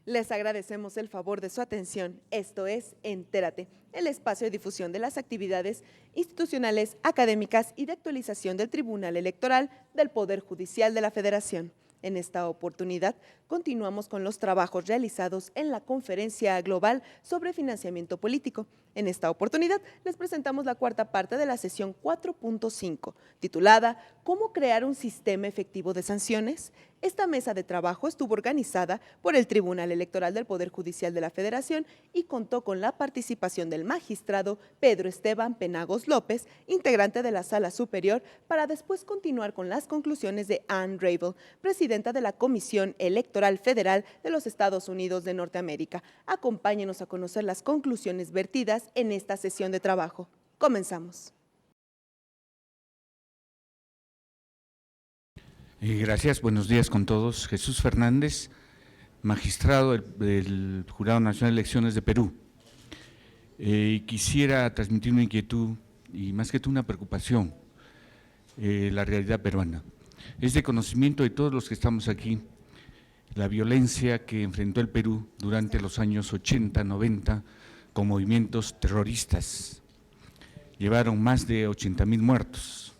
Les agradecemos el favor de su atención. Esto es Entérate, el espacio de difusión de las actividades institucionales, académicas y de actualización del Tribunal Electoral del Poder Judicial de la Federación. En esta oportunidad, continuamos con los trabajos realizados en la Conferencia Global sobre Financiamiento Político. En esta oportunidad, les presentamos la cuarta parte de la sesión 4.5, titulada ¿Cómo crear un sistema efectivo de sanciones? Esta mesa de trabajo estuvo organizada por el Tribunal Electoral del Poder Judicial de la Federación y contó con la participación del magistrado Pedro Esteban Penagos López, integrante de la Sala Superior, para después continuar con las conclusiones de Anne Rabel, presidenta de la Comisión Electoral Federal de los Estados Unidos de Norteamérica. Acompáñenos a conocer las conclusiones vertidas en esta sesión de trabajo. Comenzamos. Gracias, buenos días con todos. Jesús Fernández, magistrado del Jurado Nacional de Elecciones de Perú. Quisiera transmitir una inquietud y más que todo una preocupación, la realidad peruana. Es de conocimiento de todos los que estamos aquí la violencia que enfrentó el Perú durante los años 80, 90 con movimientos terroristas. Llevaron más de 80,000 muertos.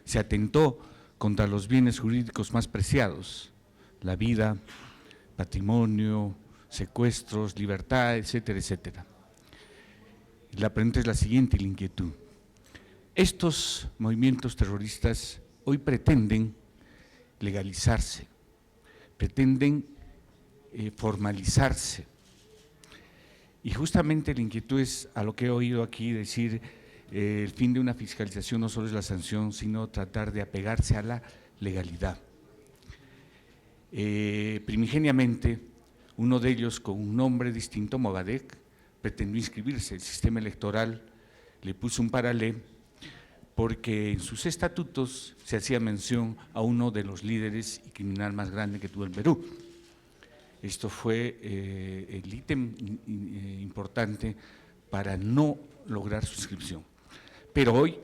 Se atentó contra los bienes jurídicos más preciados, la vida, patrimonio, secuestros, libertad, etcétera, etcétera. La pregunta es la siguiente, la inquietud. Estos movimientos terroristas hoy pretenden legalizarse, pretenden formalizarse. Y justamente la inquietud es a lo que he oído aquí decir, el fin de una fiscalización no solo es la sanción, sino tratar de apegarse a la legalidad. Primigeniamente, uno de ellos con un nombre distinto, Movadec, pretendió inscribirse. El sistema electoral le puso un paralé porque en sus estatutos se hacía mención a uno de los líderes y criminal más grande que tuvo el Perú. Esto fue el ítem importante para no lograr su inscripción. Pero hoy,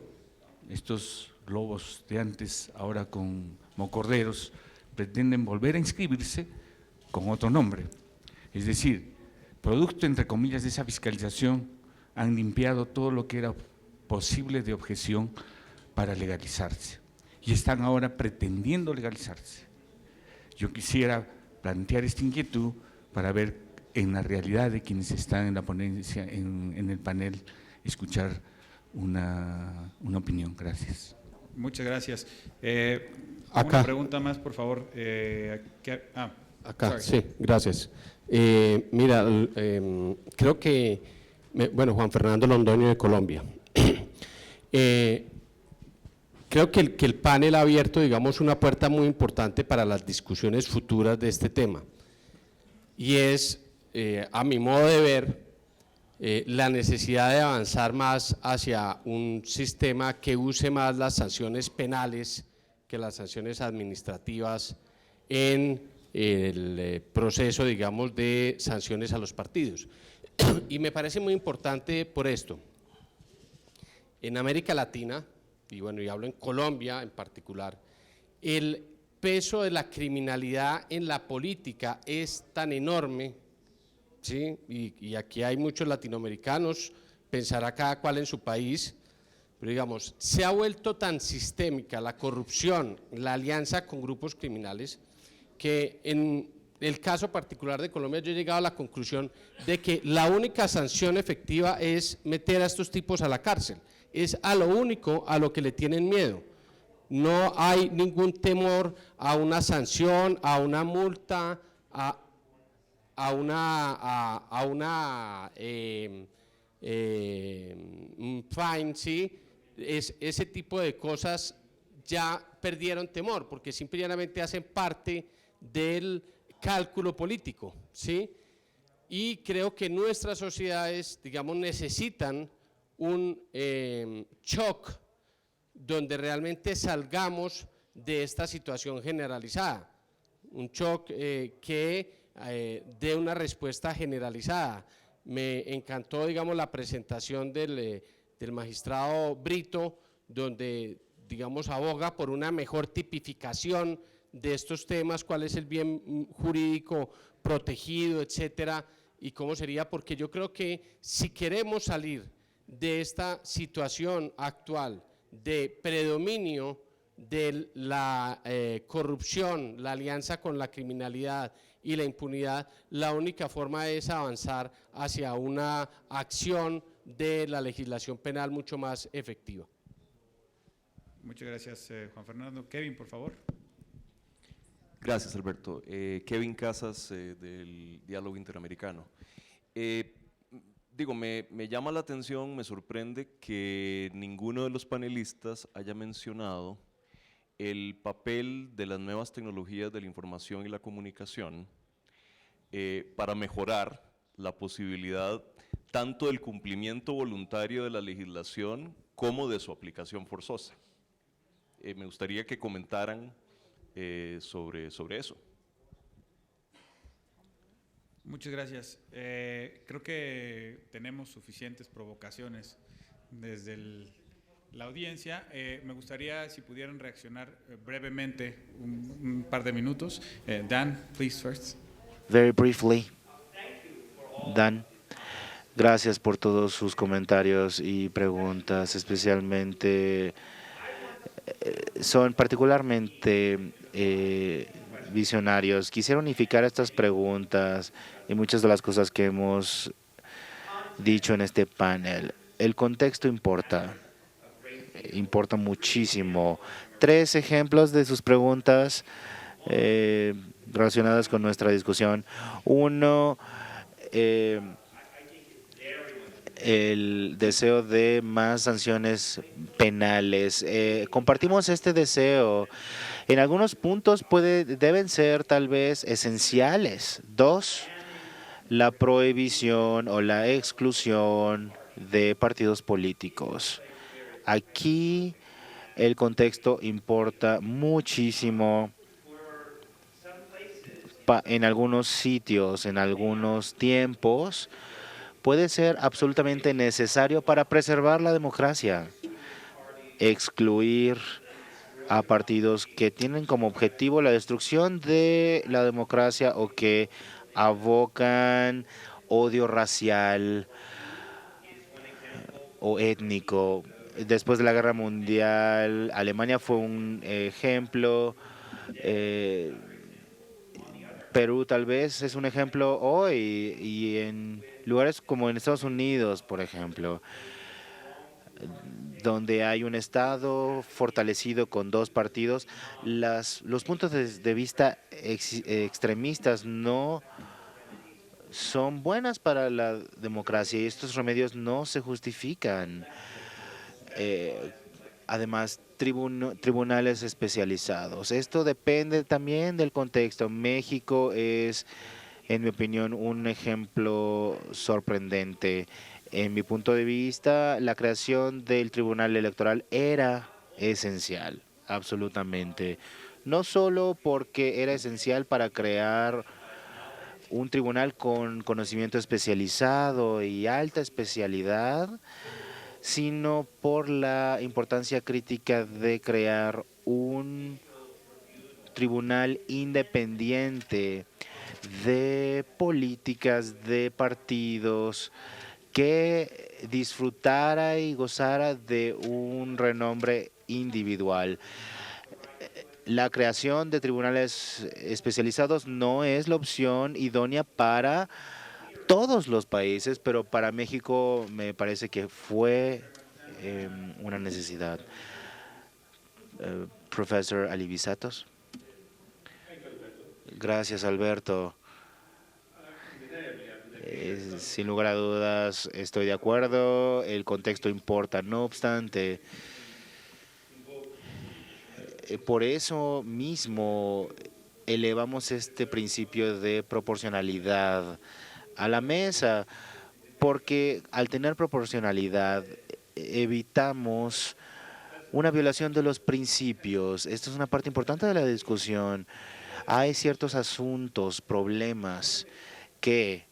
estos lobos de antes, ahora como corderos, pretenden volver a inscribirse con otro nombre. Es decir, producto, entre comillas, de esa fiscalización, han limpiado todo lo que era posible de objeción para legalizarse. Y están ahora pretendiendo legalizarse. Yo quisiera plantear esta inquietud para ver en la realidad de quienes están en la ponencia, en el panel, escuchar una opinión. Gracias. Muchas gracias. Acá. Una pregunta más, por favor. Acá, sí, gracias. Mira, creo que, bueno, Juan Fernando Londoño de Colombia. Creo que el panel ha abierto, digamos, una puerta muy importante para las discusiones futuras de este tema. Y es, a mi modo de ver, la necesidad de avanzar más hacia un sistema que use más las sanciones penales que las sanciones administrativas en el proceso, digamos, de sanciones a los partidos. Y me parece muy importante por esto. En América Latina, y bueno, y hablo en Colombia en particular, el peso de la criminalidad en la política es tan enorme, ¿sí? Y aquí hay muchos latinoamericanos, pensará cada cual en su país, pero digamos, se ha vuelto tan sistémica la corrupción, la alianza con grupos criminales, que en el caso particular de Colombia yo he llegado a la conclusión de que la única sanción efectiva es meter a estos tipos a la cárcel, es a lo único a lo que le tienen miedo. No hay ningún temor a una sanción, a una multa, a una fine, ¿sí? Ese tipo de cosas ya perdieron temor, porque simplemente hacen parte del cálculo político, ¿sí? Y creo que nuestras sociedades, digamos, necesitan un shock donde realmente salgamos de esta situación generalizada, un shock que dé una respuesta generalizada. Me encantó, digamos, la presentación del magistrado Brito, donde, digamos, aboga por una mejor tipificación de estos temas, cuál es el bien jurídico protegido, etcétera, y cómo sería, porque yo creo que si queremos salir de esta situación actual de predominio de la corrupción, la alianza con la criminalidad y la impunidad, la única forma es avanzar hacia una acción de la legislación penal mucho más efectiva. Muchas gracias, Juan Fernando. Kevin, por favor. Gracias, Alberto. Kevin Casas, del Diálogo Interamericano. Me llama la atención, me sorprende que ninguno de los panelistas haya mencionado el papel de las nuevas tecnologías de la información y la comunicación para mejorar la posibilidad tanto del cumplimiento voluntario de la legislación como de su aplicación forzosa. Me gustaría que comentaran sobre eso. Muchas gracias. Creo que tenemos suficientes provocaciones desde la audiencia. Me gustaría si pudieran reaccionar brevemente, un par de minutos. Dan, please first. Very briefly, Dan, gracias por todos sus comentarios y preguntas, especialmente son particularmente visionarios. Quisiera unificar estas preguntas y muchas de las cosas que hemos dicho en este panel. El contexto importa muchísimo. 3 ejemplos de sus preguntas relacionadas con nuestra discusión. Uno, el deseo de más sanciones penales. Compartimos este deseo. En algunos puntos deben ser tal vez esenciales. 2, la prohibición o la exclusión de partidos políticos. Aquí el contexto importa muchísimo. En algunos sitios, en algunos tiempos, puede ser absolutamente necesario para preservar la democracia. Excluir a partidos que tienen como objetivo la destrucción de la democracia o que abocan odio racial o étnico. Después de la Guerra Mundial, Alemania fue un ejemplo. Perú tal vez es un ejemplo hoy, y en lugares como en Estados Unidos, por ejemplo, donde hay un Estado fortalecido con 2 partidos, los puntos de vista extremistas no son buenas para la democracia y estos remedios no se justifican. Además, tribunales especializados. Esto depende también del contexto. México es, en mi opinión, un ejemplo sorprendente. En mi punto de vista, la creación del Tribunal Electoral era esencial, absolutamente. No solo porque era esencial para crear un tribunal con conocimiento especializado y alta especialidad, sino por la importancia crítica de crear un tribunal independiente de políticas, de partidos, que disfrutara y gozara de un renombre individual. La creación de tribunales especializados no es la opción idónea para todos los países, pero para México me parece que fue una necesidad. Profesor Alivisatos. Gracias, Alberto. Sin lugar a dudas, estoy de acuerdo. El contexto importa. No obstante, por eso mismo elevamos este principio de proporcionalidad a la mesa, porque al tener proporcionalidad evitamos una violación de los principios. Esto es una parte importante de la discusión. Hay ciertos asuntos, problemas que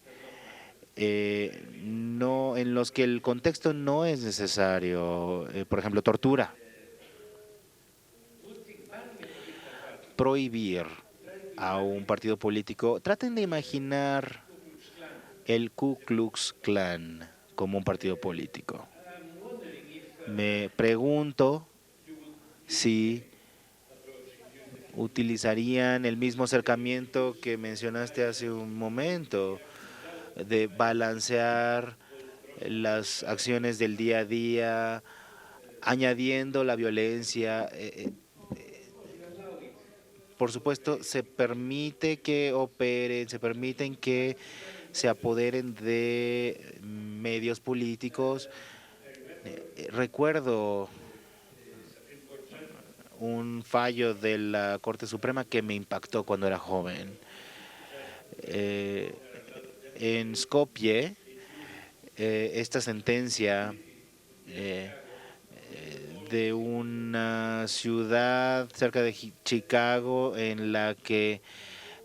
en los que el contexto no es necesario. Por ejemplo, tortura. Prohibir a un partido político, traten de imaginar el Ku Klux Klan como un partido político. Me pregunto si utilizarían el mismo acercamiento que mencionaste hace un momento, de balancear las acciones del día a día, añadiendo la violencia. Por supuesto, se permite que operen, se permiten que se apoderen de medios políticos. Recuerdo un fallo de la Corte Suprema que me impactó cuando era joven. En Skopje, esta sentencia de una ciudad cerca de Chicago en la que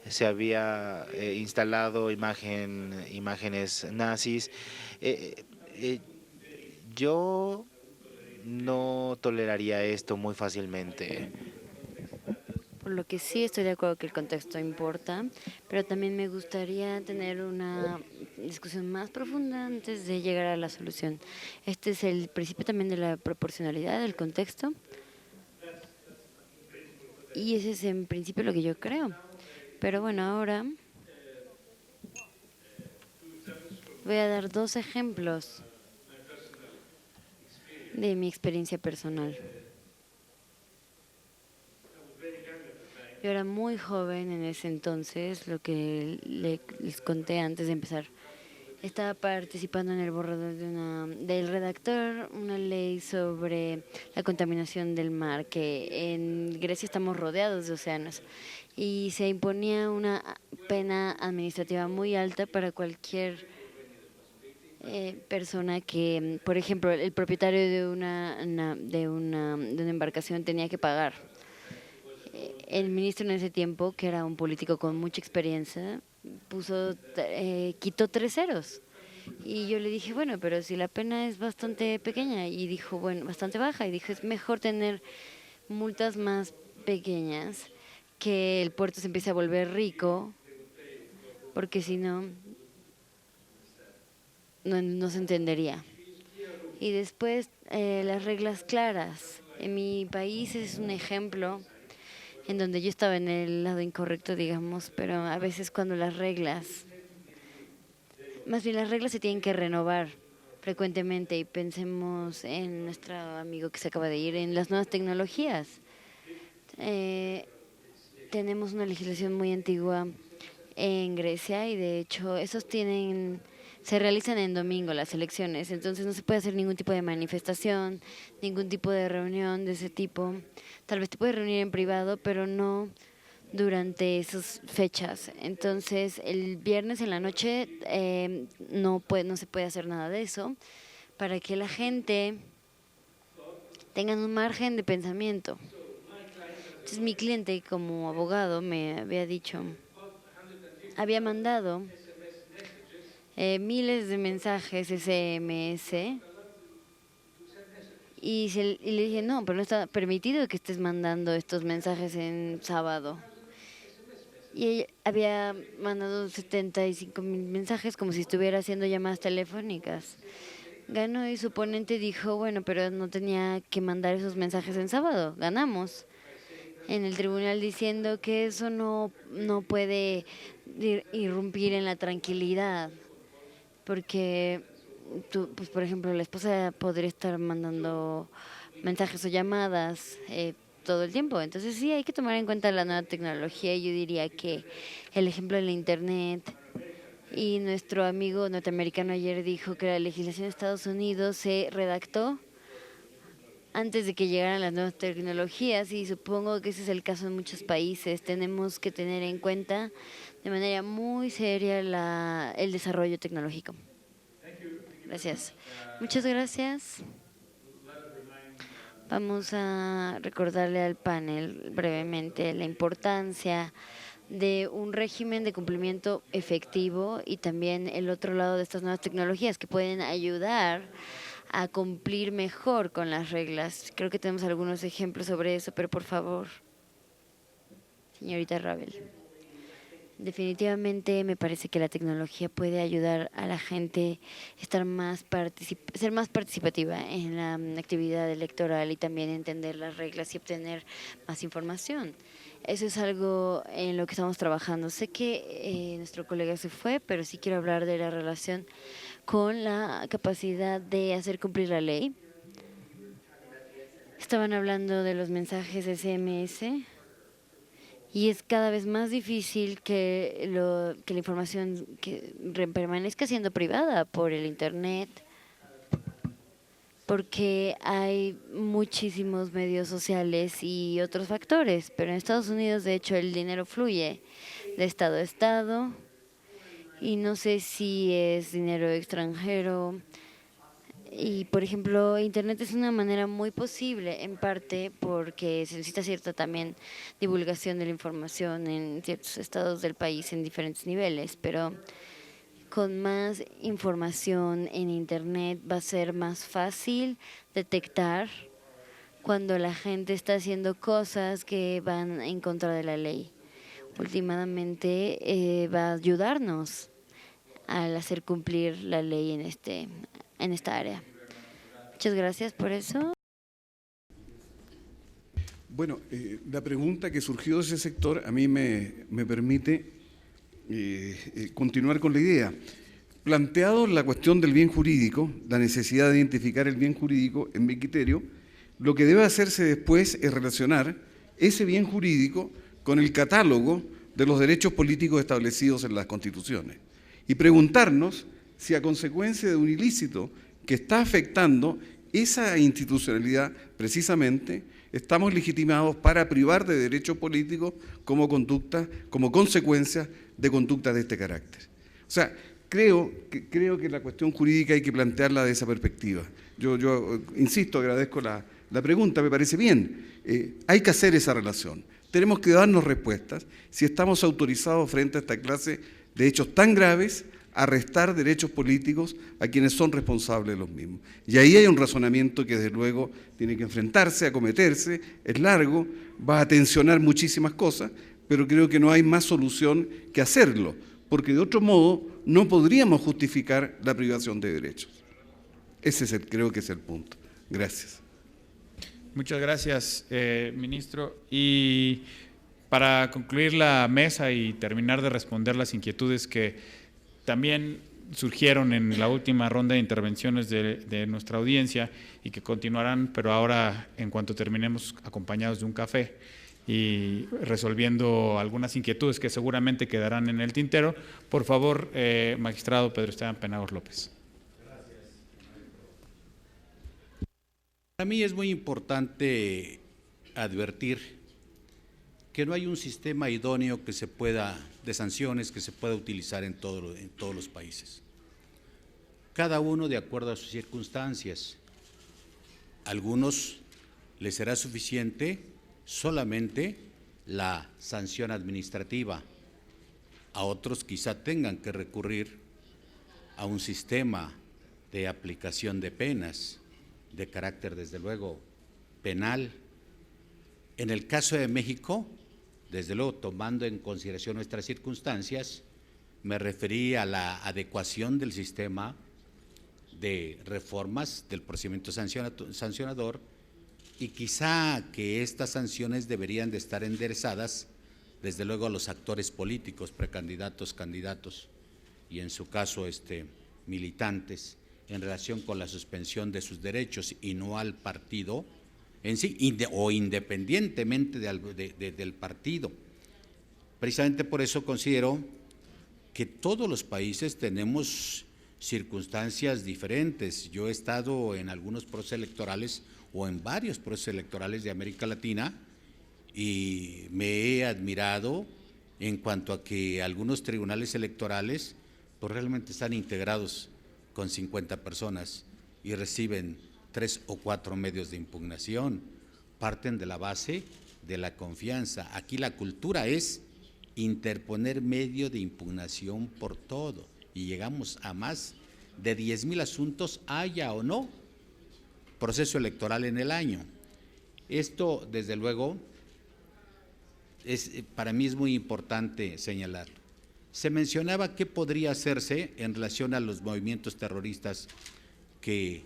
se había instalado imágenes nazis. Yo no toleraría esto muy fácilmente. Por lo que sí estoy de acuerdo que el contexto importa, pero también me gustaría tener una discusión más profunda antes de llegar a la solución. Este es el principio también de la proporcionalidad del contexto, y ese es en principio lo que yo creo. Pero bueno, ahora voy a dar 2 ejemplos de mi experiencia personal. Yo era muy joven en ese entonces, lo que les conté antes de empezar. Estaba participando en el borrador del redactor, una ley sobre la contaminación del mar, que en Grecia estamos rodeados de océanos, y se imponía una pena administrativa muy alta para cualquier persona que, por ejemplo, el propietario de una embarcación tenía que pagar. El ministro en ese tiempo, que era un político con mucha experiencia, quitó 3 ceros. Y yo le dije, bueno, pero si la pena es bastante pequeña, y dijo, bueno, bastante baja, y dijo, es mejor tener multas más pequeñas, que el puerto se empiece a volver rico, porque si no, no se entendería. Y después, las reglas claras. En mi país es un ejemplo en donde yo estaba en el lado incorrecto, digamos, pero a veces cuando las reglas se tienen que renovar frecuentemente, y pensemos en nuestro amigo que se acaba de ir, en las nuevas tecnologías. Tenemos una legislación muy antigua en Grecia, y de hecho se realizan en domingo las elecciones, entonces no se puede hacer ningún tipo de manifestación, ningún tipo de reunión de ese tipo. Tal vez te puedes reunir en privado, pero no durante esas fechas. Entonces, el viernes en la noche no se puede hacer nada de eso, para que la gente tenga un margen de pensamiento. Entonces, mi cliente, como abogado, me había mandado miles de mensajes SMS, y le dije, no, pero no está permitido que estés mandando estos mensajes en sábado. Y ella había mandado 75,000 mensajes como si estuviera haciendo llamadas telefónicas. Ganó, y su oponente dijo, bueno, pero no tenía que mandar esos mensajes en sábado, ganamos. En el tribunal, diciendo que eso no puede irrumpir en la tranquilidad, porque pues por ejemplo, la esposa podría estar mandando mensajes o llamadas todo el tiempo. Entonces sí, hay que tomar en cuenta la nueva tecnología. Yo diría que el ejemplo de la Internet, y nuestro amigo norteamericano ayer dijo que la legislación de Estados Unidos se redactó antes de que llegaran las nuevas tecnologías, y supongo que ese es el caso en muchos países. Tenemos que tener en cuenta de manera muy seria el desarrollo tecnológico. Gracias. Muchas gracias. Vamos a recordarle al panel brevemente la importancia de un régimen de cumplimiento efectivo, y también el otro lado de estas nuevas tecnologías que pueden ayudar a cumplir mejor con las reglas. Creo que tenemos algunos ejemplos sobre eso, pero por favor, señorita Ravel. Definitivamente me parece que la tecnología puede ayudar a la gente a estar ser más participativa en la actividad electoral y también entender las reglas y obtener más información. Eso es algo en lo que estamos trabajando. Sé que nuestro colega se fue, pero sí quiero hablar de la relación con la capacidad de hacer cumplir la ley. Estaban hablando de los mensajes SMS. Y es cada vez más difícil que la información permanezca siendo privada por el Internet, porque hay muchísimos medios sociales y otros factores, pero en Estados Unidos, de hecho, el dinero fluye de estado a estado, y no sé si es dinero extranjero. Y, por ejemplo, Internet es una manera muy posible, en parte porque se necesita cierta también divulgación de la información en ciertos estados del país en diferentes niveles, pero con más información en Internet va a ser más fácil detectar cuando la gente está haciendo cosas que van en contra de la ley. Últimamente va a ayudarnos al hacer cumplir la ley en esta área. Muchas gracias por eso. Bueno, la pregunta que surgió de ese sector a mí me permite continuar con la idea. Planteado la cuestión del bien jurídico, la necesidad de identificar el bien jurídico, en mi criterio, lo que debe hacerse después es relacionar ese bien jurídico con el catálogo de los derechos políticos establecidos en las constituciones y preguntarnos si a consecuencia de un ilícito que está afectando esa institucionalidad precisamente, estamos legitimados para privar de derechos políticos como consecuencia de conductas de este carácter. O sea, creo que la cuestión jurídica hay que plantearla de esa perspectiva. Yo insisto, agradezco la pregunta, me parece bien. Hay que hacer esa relación. Tenemos que darnos respuestas si estamos autorizados frente a esta clase de hechos tan graves a restar derechos políticos a quienes son responsables de los mismos. Y ahí hay un razonamiento que desde luego tiene que enfrentarse, acometerse, es largo, va a tensionar muchísimas cosas, pero creo que no hay más solución que hacerlo, porque de otro modo no podríamos justificar la privación de derechos. Creo que es el punto. Gracias. Muchas gracias, ministro. Y para concluir la mesa y terminar de responder las inquietudes que también surgieron en la última ronda de intervenciones de nuestra audiencia y que continuarán, pero ahora en cuanto terminemos acompañados de un café y resolviendo algunas inquietudes que seguramente quedarán en el tintero. Por favor, magistrado Pedro Esteban Penagos López. Para mí es muy importante advertir que no hay un sistema idóneo de sanciones que se pueda utilizar en todos los países. Cada uno de acuerdo a sus circunstancias. A algunos les será suficiente solamente la sanción administrativa, a otros quizá tengan que recurrir a un sistema de aplicación de penas de carácter, desde luego, penal. En el caso de México, desde luego, tomando en consideración nuestras circunstancias, me referí a la adecuación del sistema de reformas del procedimiento sancionador y quizá que estas sanciones deberían de estar enderezadas, desde luego, a los actores políticos, precandidatos, candidatos y en su caso militantes, en relación con la suspensión de sus derechos y no al partido en sí, o independientemente del partido. Precisamente por eso considero que todos los países tenemos circunstancias diferentes. Yo he estado en algunos procesos electorales o en varios procesos electorales de América Latina y me he admirado en cuanto a que algunos tribunales electorales pues realmente están integrados con 50 personas y reciben 3 o 4 medios de impugnación, parten de la base de la confianza. Aquí la cultura es interponer medio de impugnación por todo y llegamos a más de 10,000 asuntos, haya o no proceso electoral en el año. Esto, desde luego, para mí es muy importante señalarlo. se mencionaba qué podría hacerse en relación a los movimientos terroristas que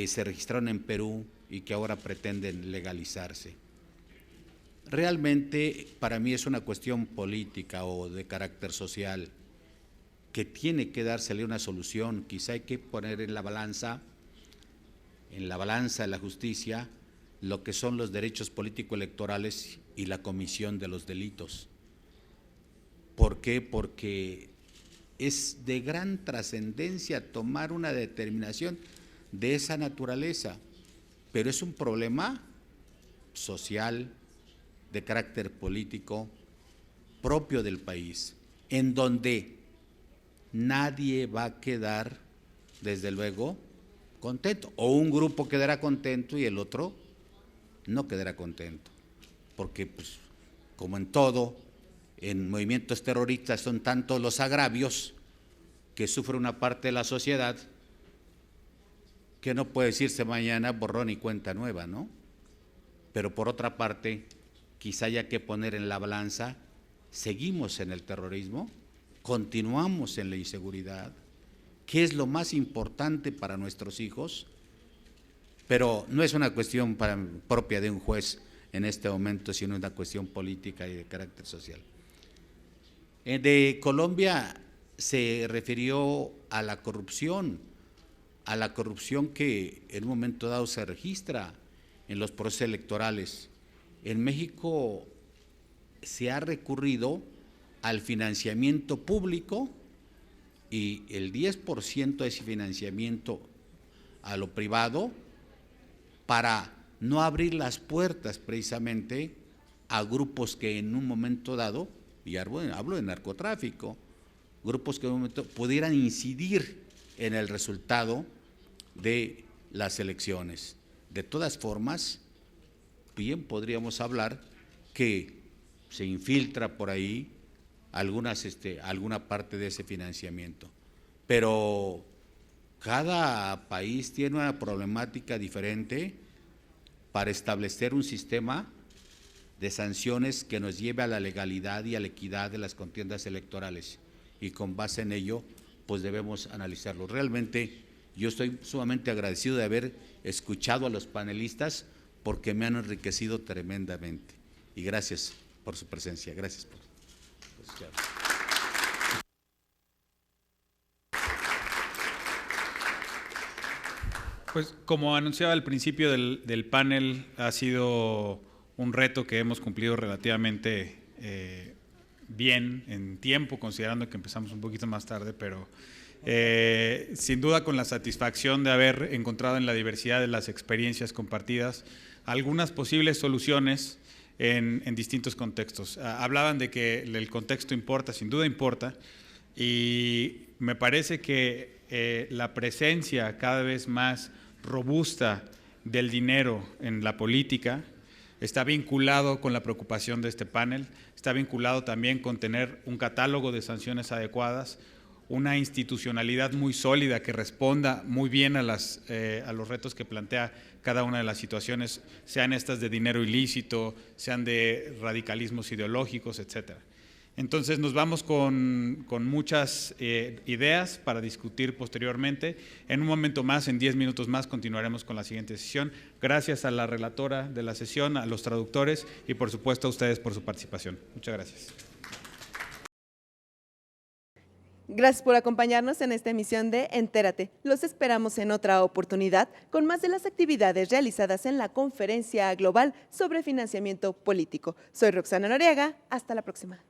se registraron en Perú y que ahora pretenden legalizarse. Realmente para mí es una cuestión política o de carácter social que tiene que dársele una solución. Quizá hay que poner en la balanza de la justicia, lo que son los derechos político-electorales y la comisión de los delitos. ¿Por qué? Porque es de gran trascendencia tomar una determinación de esa naturaleza, pero es un problema social, de carácter político, propio del país, en donde nadie va a quedar, desde luego, contento, o un grupo quedará contento y el otro no quedará contento, porque pues, como en todo, en movimientos terroristas son tantos los agravios que sufre una parte de la sociedad que no puede decirse mañana borrón y cuenta nueva, ¿no? Pero por otra parte, quizá haya que poner en la balanza, seguimos en el terrorismo, continuamos en la inseguridad, ¿qué es lo más importante para nuestros hijos? Pero no es una cuestión propia de un juez en este momento, sino una cuestión política y de carácter social. De Colombia se refirió a la corrupción que en un momento dado se registra en los procesos electorales. En México se ha recurrido al financiamiento público y el 10% de ese financiamiento a lo privado para no abrir las puertas precisamente a grupos que en un momento dado, y hablo de narcotráfico, grupos que en un momento pudieran incidir en el resultado de las elecciones. De todas formas, bien podríamos hablar que se infiltra por ahí alguna parte de ese financiamiento, pero cada país tiene una problemática diferente para establecer un sistema de sanciones que nos lleve a la legalidad y a la equidad de las contiendas electorales, y con base en ello pues debemos analizarlo. Realmente yo estoy sumamente agradecido de haber escuchado a los panelistas porque me han enriquecido tremendamente, y gracias por su presencia, gracias por escuchar. Pues como anunciaba al principio del panel, ha sido un reto que hemos cumplido relativamente bien en tiempo, considerando que empezamos un poquito más tarde, pero sin duda con la satisfacción de haber encontrado en la diversidad de las experiencias compartidas algunas posibles soluciones en distintos contextos. Hablaban de que el contexto importa, sin duda importa, y me parece que la presencia cada vez más robusta del dinero en la política está vinculado con la preocupación de este panel, está vinculado también con tener un catálogo de sanciones adecuadas, una institucionalidad muy sólida que responda muy bien a los retos que plantea cada una de las situaciones, sean estas de dinero ilícito, sean de radicalismos ideológicos, etcétera. Entonces nos vamos con muchas ideas para discutir posteriormente. En un momento más, en 10 minutos más, continuaremos con la siguiente sesión. Gracias a la relatora de la sesión, a los traductores y por supuesto a ustedes por su participación. Muchas gracias. Gracias por acompañarnos en esta emisión de Entérate. Los esperamos en otra oportunidad con más de las actividades realizadas en la Conferencia Global sobre Financiamiento Político. Soy Roxana Noriega. Hasta la próxima.